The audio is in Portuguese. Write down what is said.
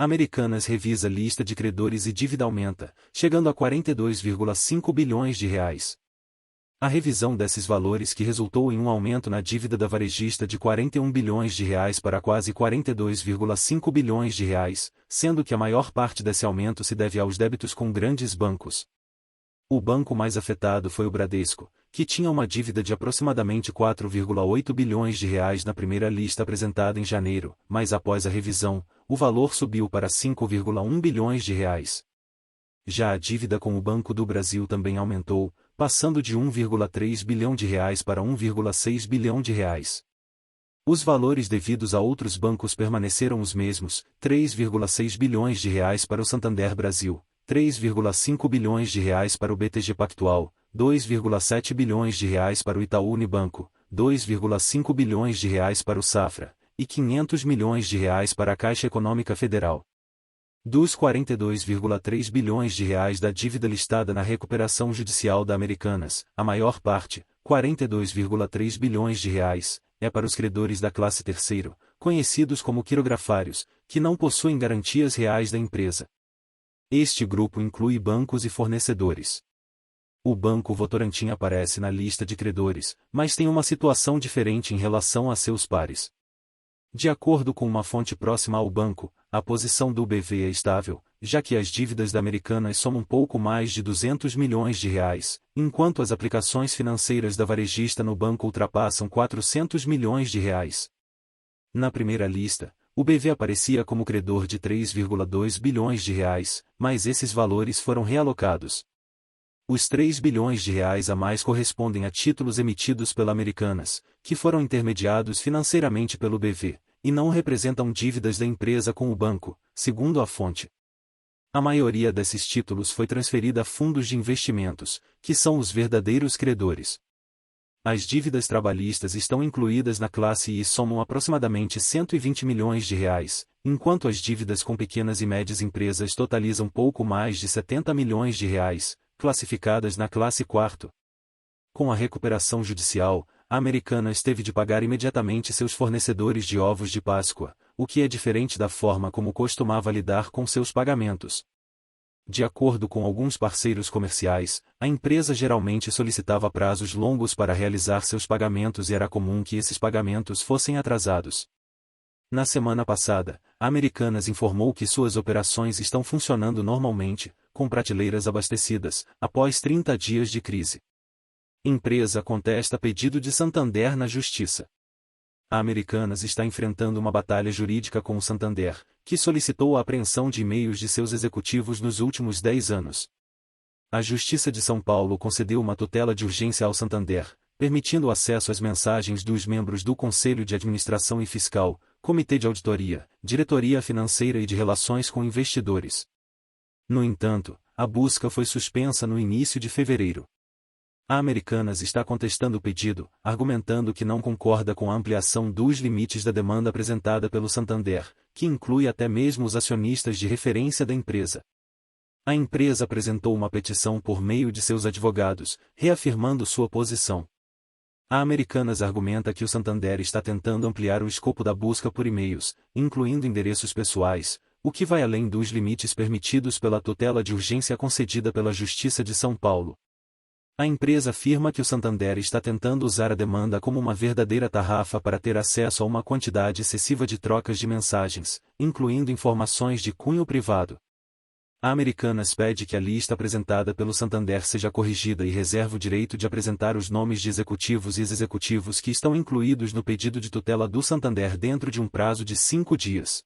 Americanas revisa lista de credores e dívida aumenta, chegando a 42,5 bilhões de reais. A revisão desses valores que resultou em um aumento na dívida da varejista de 41 bilhões de reais para quase 42,5 bilhões de reais, sendo que a maior parte desse aumento se deve aos débitos com grandes bancos. O banco mais afetado foi o Bradesco, que tinha uma dívida de aproximadamente 4,8 bilhões de reais na primeira lista apresentada em janeiro, mas após a revisão, o valor subiu para 5,1 bilhões de reais. Já a dívida com o Banco do Brasil também aumentou, passando de 1,3 bilhão de reais para 1,6 bilhão de reais. Os valores devidos a outros bancos permaneceram os mesmos, 3,6 bilhões de reais para o Santander Brasil, 3,5 bilhões de reais para o BTG Pactual, 2,7 bilhões de reais para o Itaú Unibanco, 2,5 bilhões de reais para o Safra, e 500 milhões de reais para a Caixa Econômica Federal. Dos 42,3 bilhões de reais da dívida listada na recuperação judicial da Americanas, a maior parte, 42,3 bilhões de reais, é para os credores da classe terceiro, conhecidos como quirografários, que não possuem garantias reais da empresa. Este grupo inclui bancos e fornecedores. O Banco Votorantim aparece na lista de credores, mas tem uma situação diferente em relação a seus pares. De acordo com uma fonte próxima ao banco, a posição do BV é estável, já que as dívidas da Americanas somam pouco mais de 200 milhões de reais, enquanto as aplicações financeiras da varejista no banco ultrapassam 400 milhões de reais. Na primeira lista, o BV aparecia como credor de 3,2 bilhões de reais, mas esses valores foram realocados. Os 3 bilhões de reais a mais correspondem a títulos emitidos pela Americanas, que foram intermediados financeiramente pelo BV, e não representam dívidas da empresa com o banco, segundo a fonte. A maioria desses títulos foi transferida a fundos de investimentos, que são os verdadeiros credores. As dívidas trabalhistas estão incluídas na classe I e somam aproximadamente 120 milhões de reais, enquanto as dívidas com pequenas e médias empresas totalizam pouco mais de 70 milhões de reais, classificadas na classe IV. Com a recuperação judicial, a Americanas teve de pagar imediatamente seus fornecedores de ovos de Páscoa, o que é diferente da forma como costumava lidar com seus pagamentos. De acordo com alguns parceiros comerciais, a empresa geralmente solicitava prazos longos para realizar seus pagamentos e era comum que esses pagamentos fossem atrasados. Na semana passada, a Americanas informou que suas operações estão funcionando normalmente, com prateleiras abastecidas, após 30 dias de crise. Empresa contesta pedido de Santander na Justiça. A Americanas está enfrentando uma batalha jurídica com o Santander, que solicitou a apreensão de e-mails de seus executivos nos últimos 10 anos. A Justiça de São Paulo concedeu uma tutela de urgência ao Santander, permitindo o acesso às mensagens dos membros do Conselho de Administração e Fiscal, Comitê de Auditoria, Diretoria Financeira e de Relações com Investidores. No entanto, a busca foi suspensa no início de fevereiro. A Americanas está contestando o pedido, argumentando que não concorda com a ampliação dos limites da demanda apresentada pelo Santander, que inclui até mesmo os acionistas de referência da empresa. A empresa apresentou uma petição por meio de seus advogados, reafirmando sua posição. A Americanas argumenta que o Santander está tentando ampliar o escopo da busca por e-mails, incluindo endereços pessoais, o que vai além dos limites permitidos pela tutela de urgência concedida pela Justiça de São Paulo. A empresa afirma que o Santander está tentando usar a demanda como uma verdadeira tarrafa para ter acesso a uma quantidade excessiva de trocas de mensagens, incluindo informações de cunho privado. A Americanas pede que a lista apresentada pelo Santander seja corrigida e reserva o direito de apresentar os nomes de executivos e ex-executivos que estão incluídos no pedido de tutela do Santander dentro de um prazo de 5 dias.